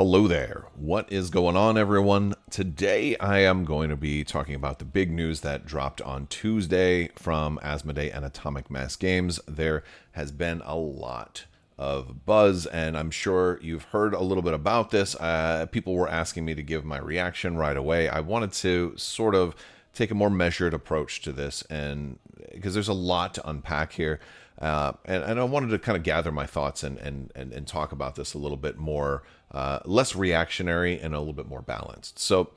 Hello there. What is going on, everyone? Today I am going to be talking about the big news that dropped on Tuesday from Asmodee and Atomic Mass Games. There has been a lot of buzz, and I'm sure you've heard a little bit about this. People were asking me to give my reaction right away. I wanted to sort of take a more measured approach to this, and because there's a lot to unpack here. And I wanted to kind of gather my thoughts and talk about this a little bit more, less reactionary and a little bit more balanced. So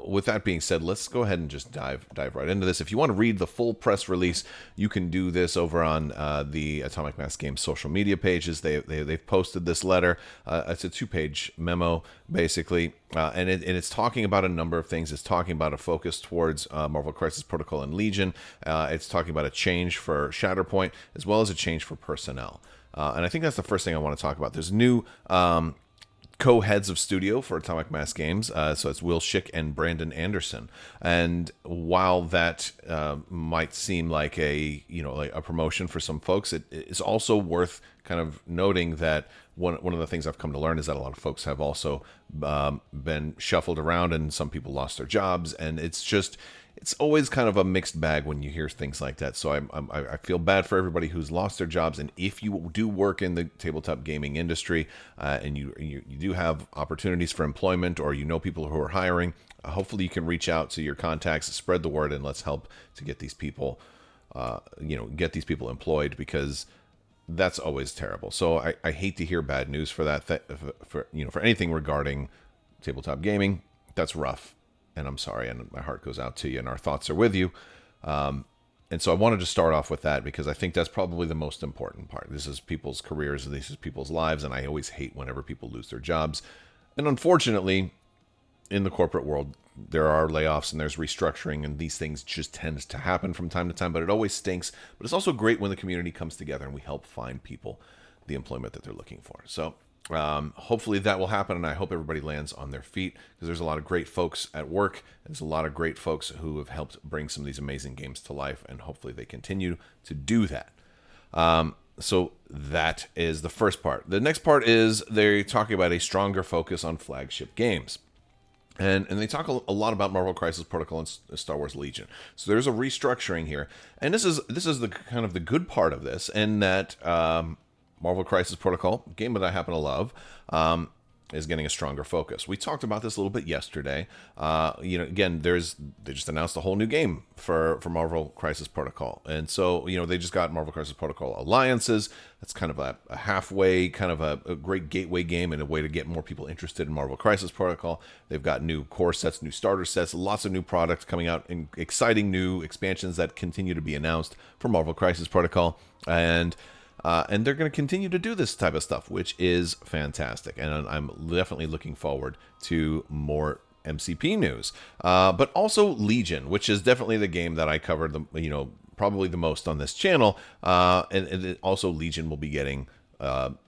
with that being said, let's go ahead and just dive right into this. If you want to read the full press release, you can do this over on the Atomic Mass Games social media pages. They've posted this letter. It's a 2-page memo, basically, and it's talking about a number of things. It's talking about a focus towards Marvel Crisis Protocol and Legion. It's talking about a change for Shatterpoint, as well as a change for personnel. And I think that's the first thing I want to talk about. There's new co-heads of studio for Atomic Mass Games, so it's Will Schick and Brandon Anderson. And while that might seem like a promotion for some folks, it is also worth kind of noting that one of the things I've come to learn is that a lot of folks have also been shuffled around, and some people lost their jobs, and it's always kind of a mixed bag when you hear things like that. So I feel bad for everybody who's lost their jobs. And if you do work in the tabletop gaming industry and you do have opportunities for employment, or you know people who are hiring, hopefully you can reach out to your contacts, spread the word, and let's help to get these people, employed, because that's always terrible. So I hate to hear bad news for that, for anything regarding tabletop gaming. That's rough. And I'm sorry, and my heart goes out to you, and our thoughts are with you. And so I wanted to start off with that, because I think that's probably the most important part. This is people's careers, and this is people's lives, and I always hate whenever people lose their jobs. And unfortunately, in the corporate world, there are layoffs and there's restructuring, and these things just tend to happen from time to time, but it always stinks. But it's also great when the community comes together and we help find people the employment that they're looking for. So hopefully that will happen, and I hope everybody lands on their feet, because there's a lot of great folks at work. There's a lot of great folks who have helped bring some of these amazing games to life, and hopefully they continue to do that. So that is the first part. The next part is they're talking about a stronger focus on flagship games. And they talk a lot about Marvel Crisis Protocol and Star Wars Legion. So there's a restructuring here, and this is the kind of the good part of this, in that Marvel Crisis Protocol, a game that I happen to love, is getting a stronger focus. We talked about this a little bit yesterday. Again, they just announced a whole new game for Marvel Crisis Protocol. And so, they just got Marvel Crisis Protocol Alliances. That's kind of a halfway, kind of a great gateway game, and a way to get more people interested in Marvel Crisis Protocol. They've got new core sets, new starter sets, lots of new products coming out, and exciting new expansions that continue to be announced for Marvel Crisis Protocol. And they're going to continue to do this type of stuff, which is fantastic. And I'm definitely looking forward to more MCP news. But also Legion, which is definitely the game that I covered, probably the most on this channel. And also Legion will be getting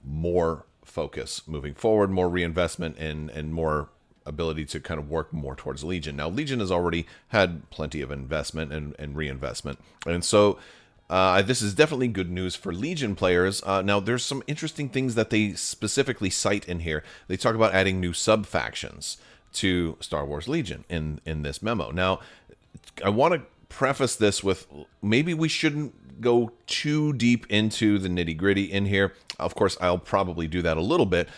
more focus moving forward, more reinvestment, and more ability to kind of work more towards Legion. Now, Legion has already had plenty of investment and reinvestment. And so this is definitely good news for Legion players. Now, there's some interesting things that they specifically cite in here. They talk about adding new sub-factions to Star Wars Legion in this memo. Now, I want to preface this with, maybe we shouldn't go too deep into the nitty-gritty in here. Of course, I'll probably do that a little bit,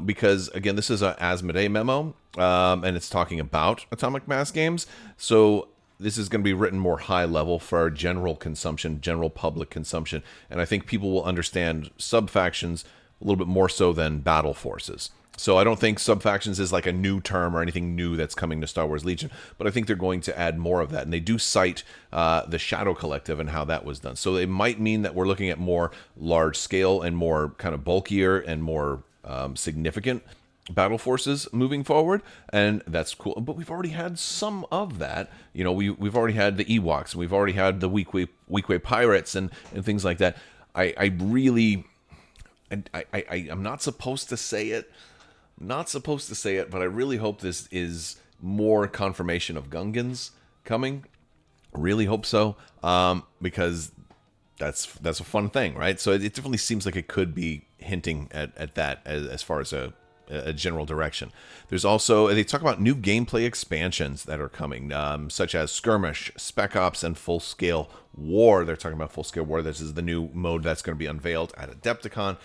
because, again, this is an Asmodee memo, and it's talking about Atomic Mass Games. So this is going to be written more high level for general consumption, general public consumption. And I think people will understand sub-factions a little bit more so than battle forces. So I don't think sub-factions is like a new term or anything new that's coming to Star Wars Legion, but I think they're going to add more of that. And they do cite the Shadow Collective and how that was done. So it might mean that we're looking at more large scale and more kind of bulkier and more significant battle forces moving forward, and that's cool. But we've already had some of that. We've already had the Ewoks, and we've already had the Weequay pirates and things like that. I'm not supposed to say it, but I really hope this is more confirmation of Gungans coming. Really hope so, because that's a fun thing, right? So it definitely seems like it could be hinting at that as far as a a general direction. There's also, they talk about new gameplay expansions that are coming, such as Skirmish, Spec Ops, and Full Scale War. They're talking about Full Scale War. This is the new mode that's going to be unveiled at Adepticon.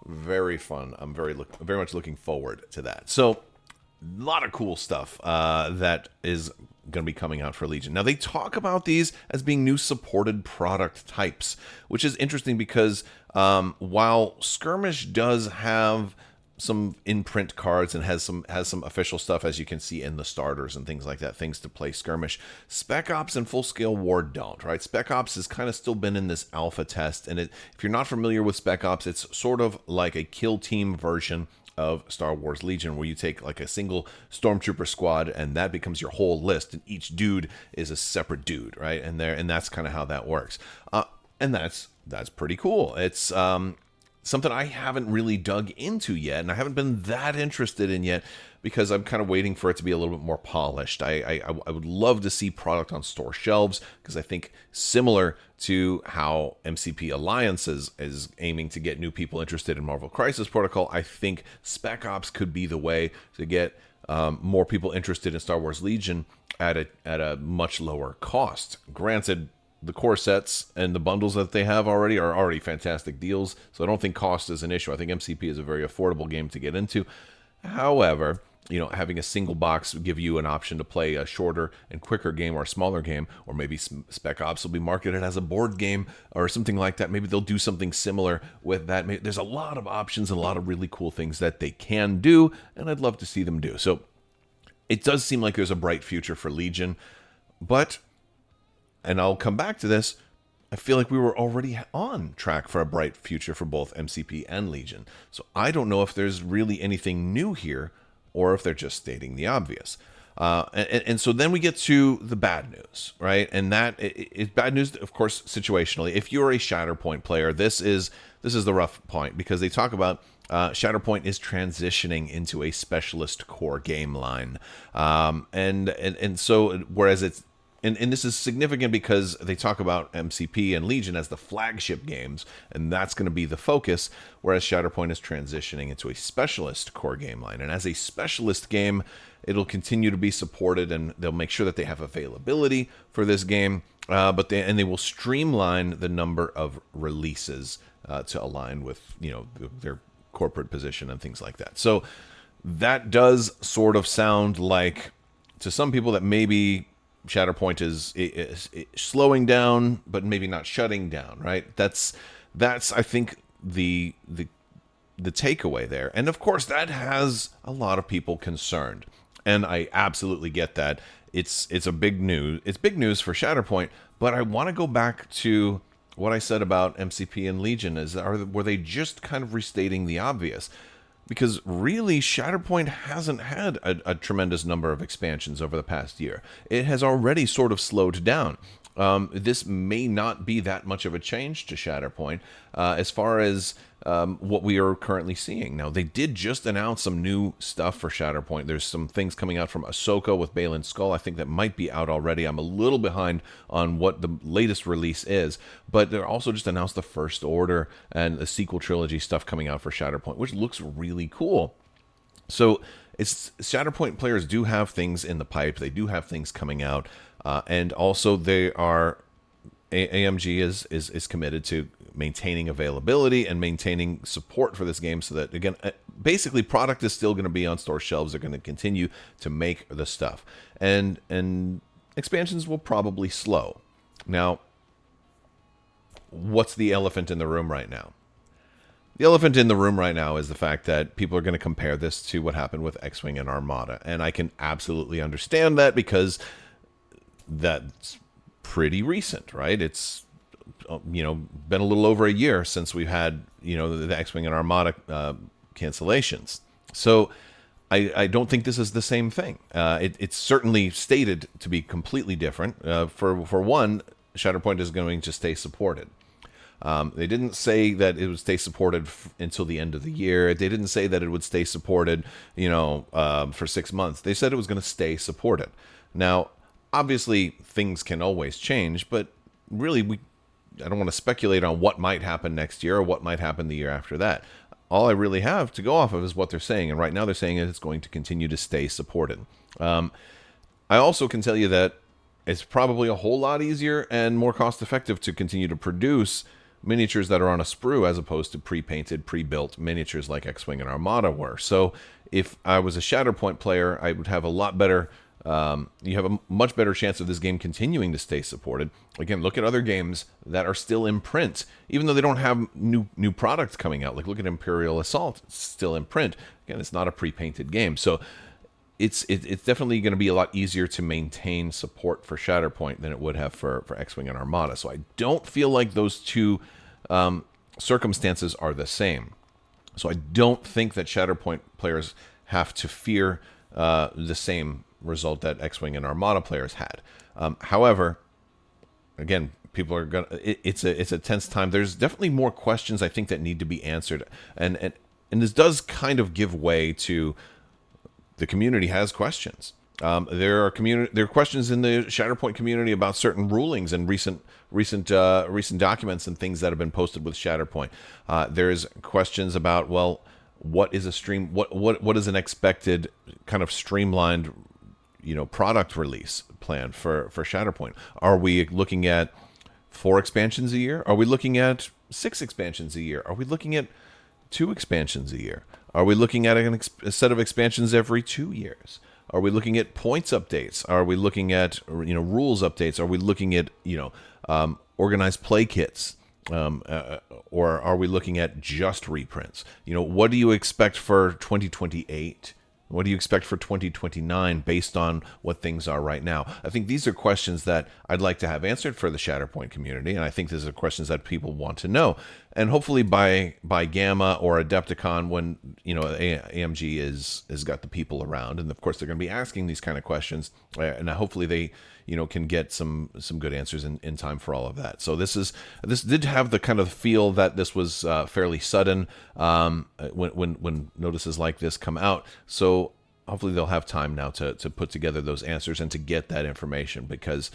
Very fun. I'm very much looking forward to that. So, a lot of cool stuff that is going to be coming out for Legion. Now, they talk about these as being new supported product types, which is interesting because while Skirmish does have some in-print cards and has some official stuff, as you can see in the starters and things like that, things to play Skirmish, Spec Ops and Full Scale War don't, right? Spec Ops has kind of still been in this alpha test, and if you're not familiar with Spec Ops, it's sort of like a kill team version of Star Wars Legion, where you take like a single stormtrooper squad and that becomes your whole list, and each dude is a separate dude, right? And that's kind of how that works, and that's pretty cool. It's something I haven't really dug into yet, and I haven't been that interested in yet because I'm kind of waiting for it to be a little bit more polished. I would love to see product on store shelves, because I think similar to how MCP Alliances is aiming to get new people interested in Marvel Crisis Protocol, I think Spec Ops could be the way to get more people interested in Star Wars Legion at a much lower cost. Granted, the core sets and the bundles that they have already are already fantastic deals, so I don't think cost is an issue. I think MCP is a very affordable game to get into. However, having a single box give you an option to play a shorter and quicker game or a smaller game, or maybe Spec Ops will be marketed as a board game or something like that. Maybe they'll do something similar with that. There's a lot of options and a lot of really cool things that they can do, and I'd love to see them do. So it does seem like there's a bright future for Legion, but, and I'll come back to this, I feel like we were already on track for a bright future for both MCP and Legion. So I don't know if there's really anything new here, or if they're just stating the obvious. And so then we get to the bad news, right? And that is bad news, of course, situationally. If you're a Shatterpoint player, this is the rough point, because they talk about Shatterpoint is transitioning into a specialist core game line. And so whereas it's, and this is significant because they talk about MCP and Legion as the flagship games, and that's going to be the focus, whereas Shatterpoint is transitioning into a specialist core game line. And as a specialist game, it'll continue to be supported, and they'll make sure that they have availability for this game, but they will streamline the number of releases to align with their corporate position and things like that. So that does sort of sound like, to some people, that maybe Shatterpoint is slowing down, but maybe not shutting down, right? That's I think the takeaway there. And of course, that has a lot of people concerned, and I absolutely get that. It's big news for Shatterpoint, but I want to go back to what I said about MCP and Legion. Were they just kind of restating the obvious? Because really, Shatterpoint hasn't had a tremendous number of expansions over the past year. It has already sort of slowed down. This may not be that much of a change to Shatterpoint as far as what we are currently seeing. Now, they did just announce some new stuff for Shatterpoint. There's some things coming out from Ahsoka with Balin's Skull. I think that might be out already. I'm a little behind on what the latest release is, but they also just announced the First Order and the sequel trilogy stuff coming out for Shatterpoint, which looks really cool. So Shatterpoint players do have things in the pipe. They do have things coming out, and also they are AMG is committed to maintaining availability and maintaining support for this game, so that, again, basically product is still going to be on store shelves. They're going to continue to make the stuff, and expansions will probably slow. Now, what's the elephant in the room right now? The elephant in the room right now is the fact that people are going to compare this to what happened with X-Wing and Armada, and I can absolutely understand that, because that's pretty recent, right? It's been a little over a year since we've had the X-Wing and Armada cancellations. So I don't think this is the same thing. It's certainly stated to be completely different. For one, Shatterpoint is going to stay supported. They didn't say that it would stay supported until the end of the year. They didn't say that it would stay supported, for 6 months. They said it was going to stay supported. Now, obviously, things can always change, but really, I don't want to speculate on what might happen next year or what might happen the year after that. all I really have to go off of is what they're saying. And right now they're saying that it's going to continue to stay supported. I also can tell you that it's probably a whole lot easier and more cost effective to continue to produce miniatures that are on a sprue as opposed to pre-painted, pre-built miniatures like X-Wing and Armada were. So if I was a Shatterpoint player, I would have a lot better, you have a much better chance of this game continuing to stay supported. Again, look at other games that are still in print, even though they don't have new products coming out. Like look at Imperial Assault, it's still in print. Again, it's not a pre-painted game. So it's definitely going to be a lot easier to maintain support for Shatterpoint than it would have for X-Wing and Armada. So I don't feel like those two circumstances are the same. So I don't think that Shatterpoint players have to fear the same result that X-Wing and Armada players had. However, again, people are gonna. It's a tense time. There's definitely more questions I think that need to be answered, and this does kind of give way to. The community has questions. There are questions in the Shatterpoint community about certain rulings and recent documents and things that have been posted with Shatterpoint. There's questions about, well, what is a stream? What is an expected kind of streamlined, product release plan for Shatterpoint? Are we looking at 4 expansions a year? Are we looking at 6 expansions a year? Are we looking at 2 expansions a year? Are we looking at a set of expansions every 2 years? Are we looking at points updates? Are we looking at rules updates? Are we looking at organized play kits? Or are we looking at just reprints? What do you expect for 2028? What do you expect for 2029 based on what things are right now? I think these are questions that I'd like to have answered for the Shatterpoint community, and I think these are questions that people want to know. And hopefully by Gamma or Adepticon, when AMG has got the people around, and of course they're going to be asking these kind of questions, and hopefully they can get some good answers in time for all of that. So this did have the kind of feel that this was fairly sudden when notices like this come out. So hopefully they'll have time now to put together those answers and to get that information, because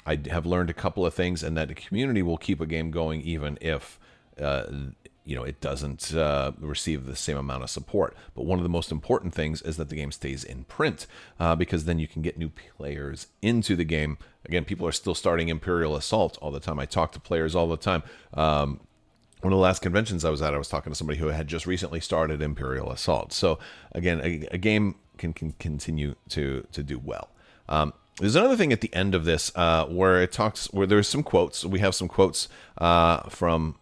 I have learned a couple of things, and that the community will keep a game going even if it doesn't receive the same amount of support. But one of the most important things is that the game stays in print, because then you can get new players into the game. Again, people are still starting Imperial Assault all the time. I talk to players all the time. One of the last conventions I was at, I was talking to somebody who had just recently started Imperial Assault. So again, a game can continue to do well. There's another thing at the end of this where there's some quotes. We have some quotes from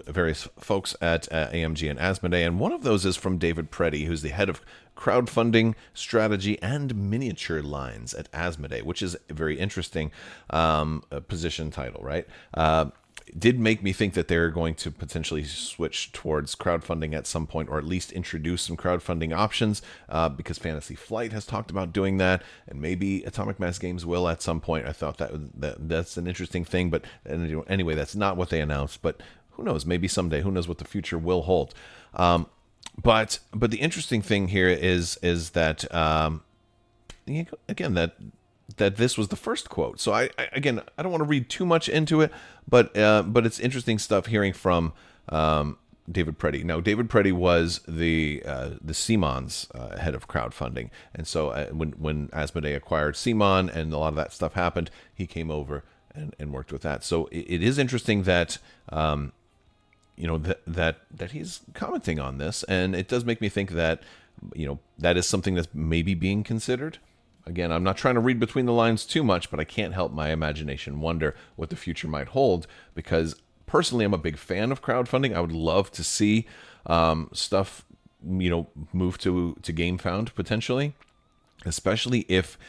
various folks at AMG and Asmodee, and one of those is from David Preddy, who's the head of crowdfunding strategy and miniature lines at Asmodee, which is a very interesting position title, right? Did make me think that they're going to potentially switch towards crowdfunding at some point, or at least introduce some crowdfunding options, because Fantasy Flight has talked about doing that, and maybe Atomic Mass Games will at some point. I thought that's an interesting thing, but anyway, that's not what they announced. But who knows? Maybe someday. Who knows what the future will hold? But the interesting thing here is that again that this was the first quote. So I don't want to read too much into it, but it's interesting stuff hearing from David Preddy. Now, David Preddy was the CMON's head of crowdfunding, and so when Asmodee acquired CMON and a lot of that stuff happened, he came over and worked with that. So it is interesting that that he's commenting on this, and it does make me think that that is something that's maybe being considered. Again, I'm not trying to read between the lines too much, but I can't help my imagination wonder what the future might hold, because personally, I'm a big fan of crowdfunding. I would love to see stuff, move to GameFound potentially, especially if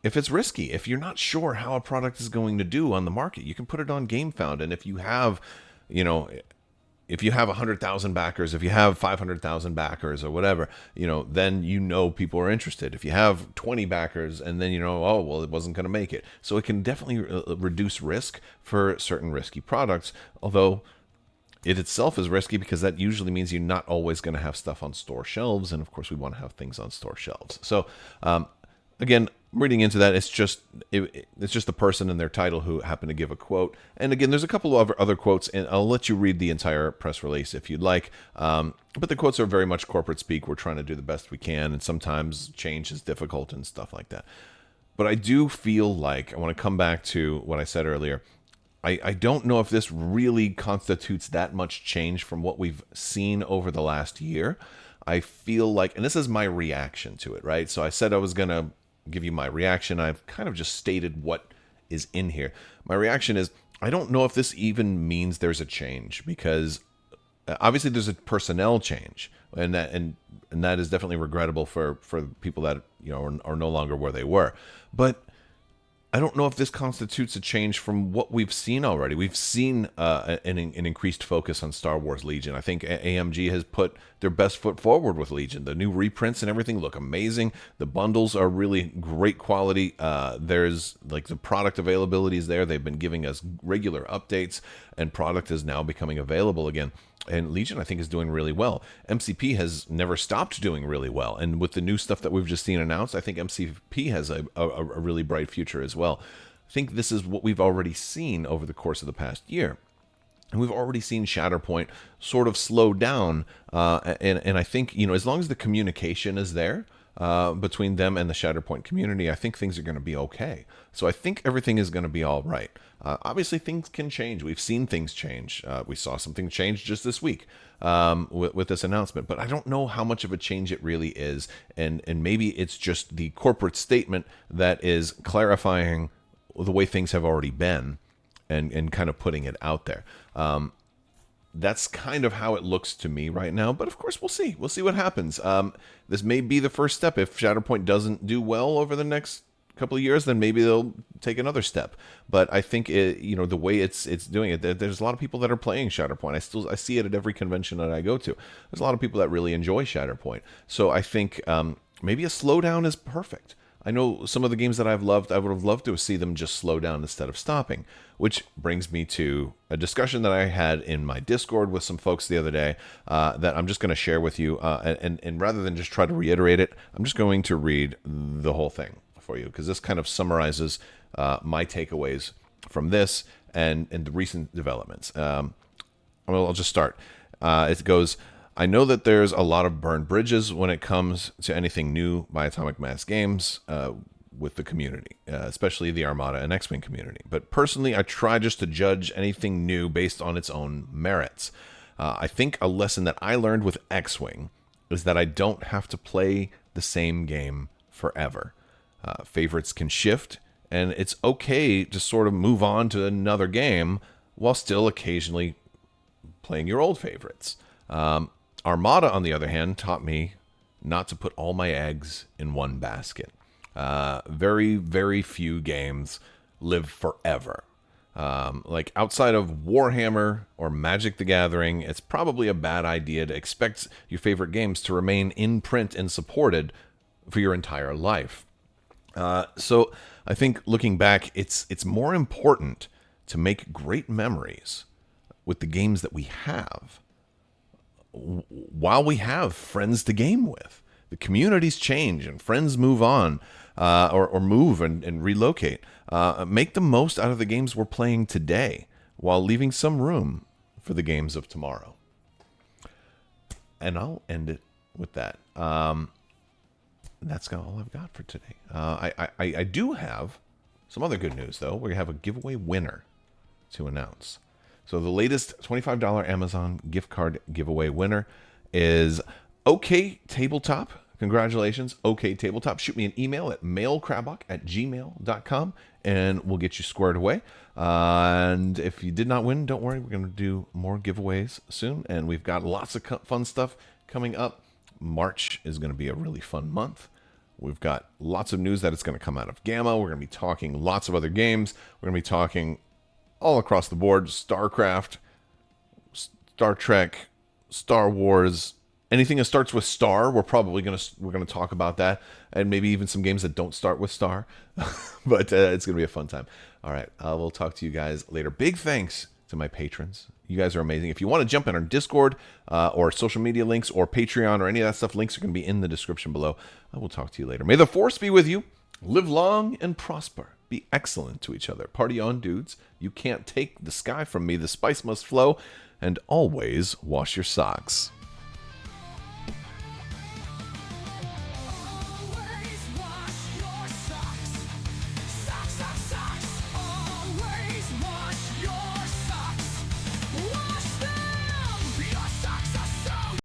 it's risky. If you're not sure how a product is going to do on the market, you can put it on GameFound, and if you have, if you have 100,000 backers, if you have 500,000 backers or whatever, then people are interested. If you have 20 backers and then oh, well, it wasn't going to make it. So it can definitely reduce risk for certain risky products, although it itself is risky because that usually means you're not always going to have stuff on store shelves. And of course, we want to have things on store shelves. So again, reading into that, it's just the person and their title who happened to give a quote. And again, there's a couple of other quotes, and I'll let you read the entire press release if you'd like. But the quotes are very much corporate speak. We're trying to do the best we can, and sometimes change is difficult and stuff like that. But I do feel like I want to come back to what I said earlier. I don't know if this really constitutes that much change from what we've seen over the last year. I feel like, and this is my reaction to it, right? So I said I was going to give you my reaction. I've kind of just stated what is in here. My reaction is, I don't know if this even means there's a change, because obviously there's a personnel change, and that is definitely regrettable for people that are no longer where they were. But I don't know if this constitutes a change from what we've seen already. We've seen an increased focus on Star Wars Legion. I think AMG has put their best foot forward with Legion. The new reprints and everything look amazing. The bundles are really great quality. There's like the product availability is there. They've been giving us regular updates, and product is now becoming available again. And Legion, I think, is doing really well. MCP has never stopped doing really well. And with the new stuff that we've just seen announced, I think MCP has a really bright future as well. I think this is what we've already seen over the course of the past year. And we've already seen Shatterpoint sort of slow down. And I think, as long as the communication is there between them and the Shatterpoint community, I think things are going to be okay. So I think everything is going to be all right. Obviously, things can change. We've seen things change. We saw something change just this week with this announcement. But I don't know how much of a change it really is. And maybe it's just the corporate statement that is clarifying the way things have already been and kind of putting it out there. That's kind of how it looks to me right now. But of course, we'll see. We'll see what happens. This may be the first step. If Shatterpoint doesn't do well over the next couple of years, then maybe they'll take another step. But I think the way it's doing it, there's a lot of people that are playing Shatterpoint. I see it at every convention that I go to. There's a lot of people that really enjoy Shatterpoint. So I think maybe a slowdown is perfect. I know some of the games that I've loved, I would have loved to see them just slow down instead of stopping, which brings me to a discussion that I had in my Discord with some folks the other day that I'm just going to share with you. And rather than just try to reiterate it, I'm just going to read the whole thing for you, because this kind of summarizes my takeaways from this and the recent developments. I'll just start. It goes, I know that there's a lot of burned bridges when it comes to anything new by Atomic Mass Games with the community, especially the Armada and X-Wing community. But personally, I try just to judge anything new based on its own merits. I think a lesson that I learned with X-Wing is that I don't have to play the same game forever. Favorites can shift, and it's okay to sort of move on to another game while still occasionally playing your old favorites. Armada, on the other hand, taught me not to put all my eggs in one basket. Very, very few games live forever. Like outside of Warhammer or Magic the Gathering, it's probably a bad idea to expect your favorite games to remain in print and supported for your entire life. So I think looking back, it's more important to make great memories with the games that we have while we have friends to game with. The communities change and friends move on or move and relocate. Make the most out of the games we're playing today while leaving some room for the games of tomorrow. And I'll end it with that. That's all I've got for today. I do have some other good news, though. We have a giveaway winner to announce. So the latest $25 Amazon gift card giveaway winner is OK Tabletop. Congratulations, OK Tabletop. Shoot me an email at mailcrabbok@gmail.com, and we'll get you squared away. And if you did not win, don't worry. We're going to do more giveaways soon, and we've got lots of fun stuff coming up. March is going to be a really fun month. We've got lots of news that it's going to come out of Gamma. We're going to be talking lots of other games. We're going to be talking all across the board: StarCraft, Star Trek, Star Wars, anything that starts with Star. We're going to talk about that, and maybe even some games that don't start with Star. But it's going to be a fun time. All right, we'll talk to you guys later. Big thanks to my patrons. You guys are amazing. If you want to jump in our Discord or social media links or Patreon or any of that stuff, links are going to be in the description below. I will talk to you later. May the Force be with you. Live long and prosper. Be excellent to each other. Party on, dudes. You can't take the sky from me. The spice must flow. And always wash your socks.